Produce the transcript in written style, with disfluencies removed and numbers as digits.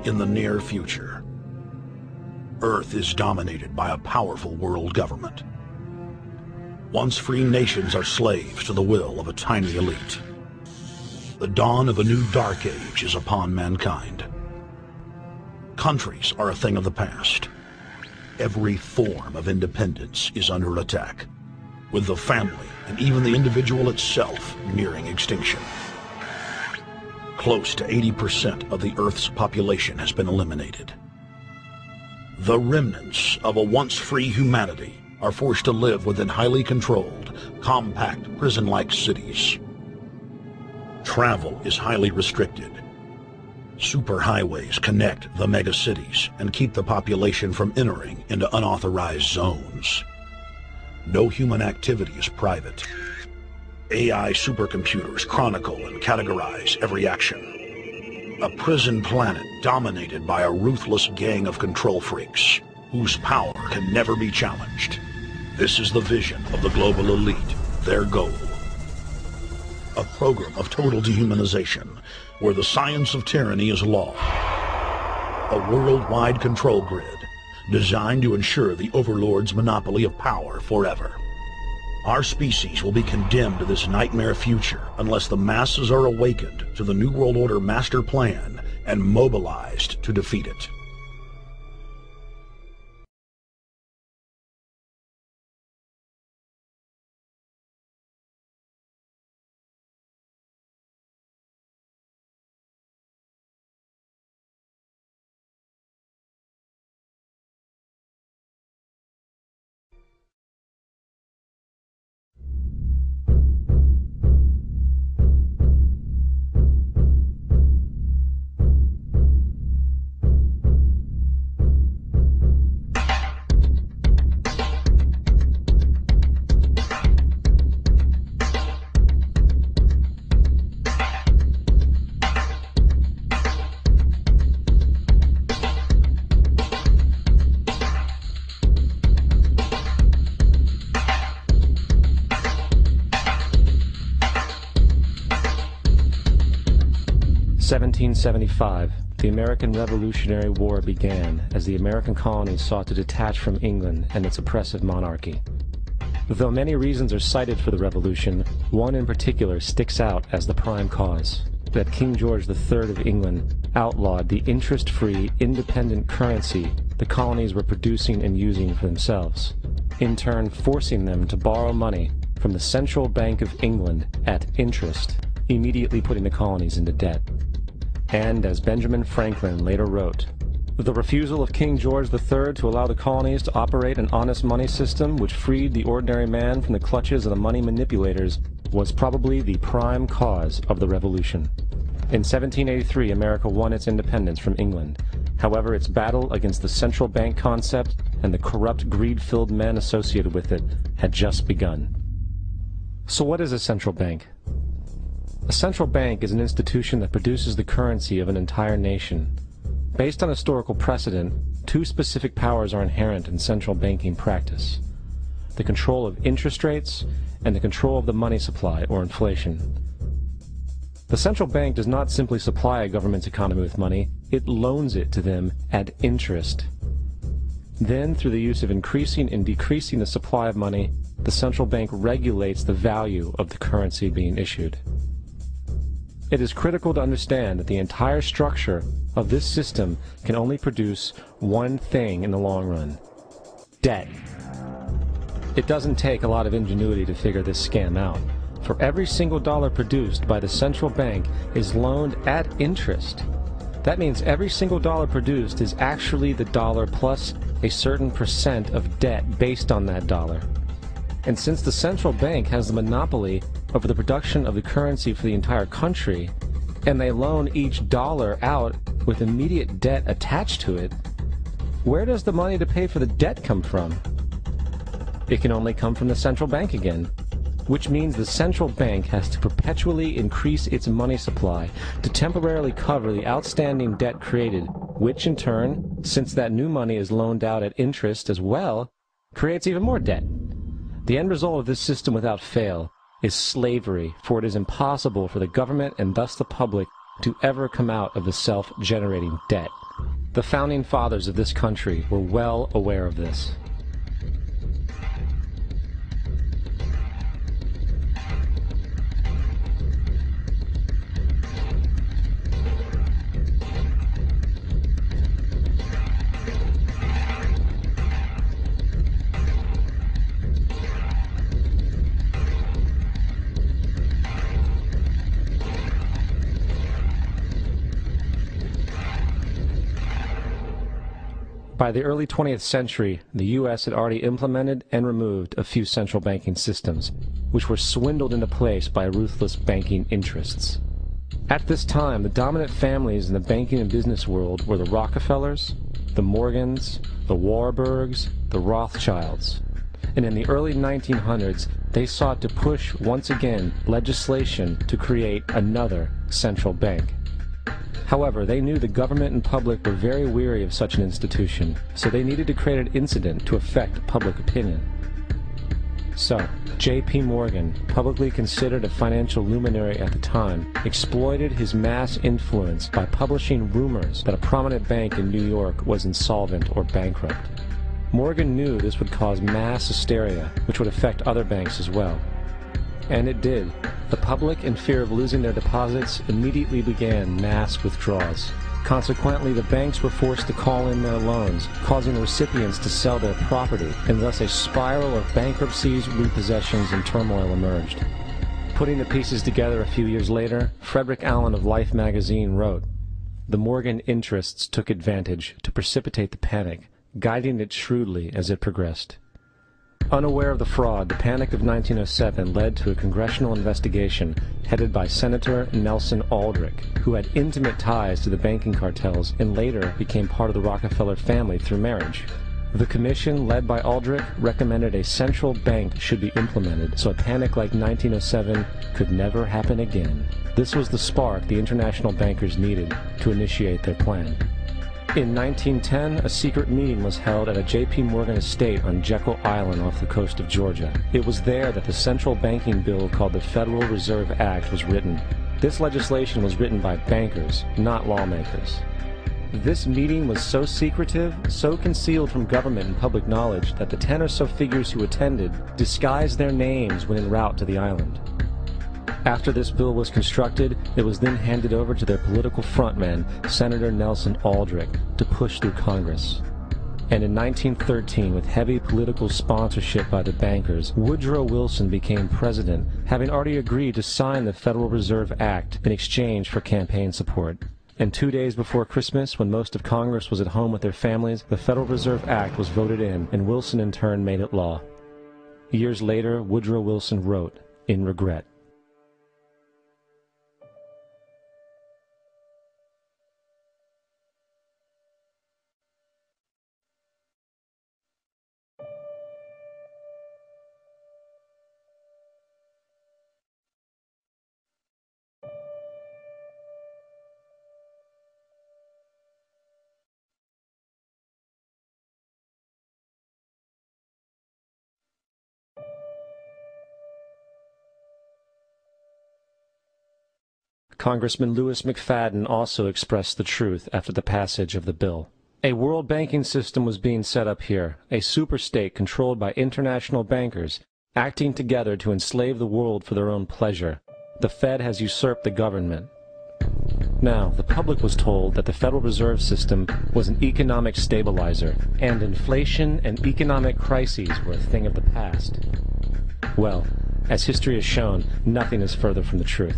in the near future. Earth is dominated by a powerful world government. Once free nations are slaves to the will of a tiny elite. The dawn of a new dark age is upon mankind. Countries are a thing of the past. Every form of independence is under attack, with the family and even the individual itself nearing extinction. Close to 80% of the Earth's population has been eliminated. The remnants of a once free humanity are forced to live within highly controlled, compact, prison-like cities. Travel is highly restricted. Superhighways connect the megacities and keep the population from entering into unauthorized zones. No human activity is private. AI supercomputers chronicle and categorize every action. A prison planet dominated by a ruthless gang of control freaks, whose power can never be challenged. This is the vision of the global elite, their goal. A program of total dehumanization, where the science of tyranny is law. A worldwide control grid, designed to ensure the overlord's monopoly of power forever. Our species will be condemned to this nightmare future unless the masses are awakened to the New World Order master plan and mobilized to defeat it. In 1775, the American Revolutionary War began as the American colonies sought to detach from England and its oppressive monarchy. Though many reasons are cited for the revolution, one in particular sticks out as the prime cause: that King George III of England outlawed the interest-free, independent currency the colonies were producing and using for themselves, in turn forcing them to borrow money from the Central Bank of England at interest, immediately putting the colonies into debt. And, as Benjamin Franklin later wrote, the refusal of King George III to allow the colonies to operate an honest money system which freed the ordinary man from the clutches of the money manipulators was probably the prime cause of the revolution. In 1783, America won its independence from England. However, its battle against the central bank concept and the corrupt, greed-filled men associated with it had just begun. So what is a central bank? A central bank is an institution that produces the currency of an entire nation. Based on historical precedent, two specific powers are inherent in central banking practice: the control of interest rates and the control of the money supply, or inflation. The central bank does not simply supply a government's economy with money, it loans it to them at interest. Then, through the use of increasing and decreasing the supply of money, the central bank regulates the value of the currency being issued. It is critical to understand that the entire structure of this system can only produce one thing in the long run: debt. It doesn't take a lot of ingenuity to figure this scam out. For every single dollar produced by the central bank is loaned at interest. That means every single dollar produced is actually the dollar plus a certain percent of debt based on that dollar. And since the central bank has the monopoly over the production of the currency for the entire country, and they loan each dollar out with immediate debt attached to it, where does the money to pay for the debt come from? It can only come from the central bank again, which means the central bank has to perpetually increase its money supply to temporarily cover the outstanding debt created, which in turn, since that new money is loaned out at interest as well, creates even more debt. The end result of this system without fail is slavery, for it is impossible for the government and thus the public to ever come out of the self-generating debt. The founding fathers of this country were well aware of this. By the early 20th century, the U.S. had already implemented and removed a few central banking systems, which were swindled into place by ruthless banking interests. At this time, the dominant families in the banking and business world were the Rockefellers, the Morgans, the Warburgs, the Rothschilds. And in the early 1900s, they sought to push, once again, legislation to create another central bank. However, they knew the government and public were very weary of such an institution, so they needed to create an incident to affect public opinion. So, J.P. Morgan, publicly considered a financial luminary at the time, exploited his mass influence by publishing rumors that a prominent bank in New York was insolvent or bankrupt. Morgan knew this would cause mass hysteria, which would affect other banks as well. And it did. The public, in fear of losing their deposits, immediately began mass withdrawals. Consequently, the banks were forced to call in their loans, causing the recipients to sell their property, and thus a spiral of bankruptcies, repossessions, and turmoil emerged. Putting the pieces together a few years later, Frederick Allen of Life magazine wrote, "The Morgan interests took advantage to precipitate the panic, guiding it shrewdly as it progressed." Unaware of the fraud, the Panic of 1907 led to a congressional investigation headed by Senator Nelson Aldrich, who had intimate ties to the banking cartels and later became part of the Rockefeller family through marriage. The commission, led by Aldrich, recommended a central bank should be implemented so a panic like 1907 could never happen again. This was the spark the international bankers needed to initiate their plan. In 1910, a secret meeting was held at a J.P. Morgan estate on Jekyll Island off the coast of Georgia. It was there that the central banking bill called the Federal Reserve Act was written. This legislation was written by bankers, not lawmakers. This meeting was so secretive, so concealed from government and public knowledge that the 10 or so figures who attended disguised their names when en route to the island. After this bill was constructed, it was then handed over to their political frontman, Senator Nelson Aldrich, to push through Congress. And in 1913, with heavy political sponsorship by the bankers, Woodrow Wilson became president, having already agreed to sign the Federal Reserve Act in exchange for campaign support. And 2 days before Christmas, when most of Congress was at home with their families, the Federal Reserve Act was voted in, and Wilson in turn made it law. Years later, Woodrow Wilson wrote, in regret, Congressman Louis McFadden also expressed the truth after the passage of the bill. A world banking system was being set up here, a superstate controlled by international bankers, acting together to enslave the world for their own pleasure. The Fed has usurped the government. Now, the public was told that the Federal Reserve System was an economic stabilizer, and inflation and economic crises were a thing of the past. Well, as history has shown, nothing is further from the truth.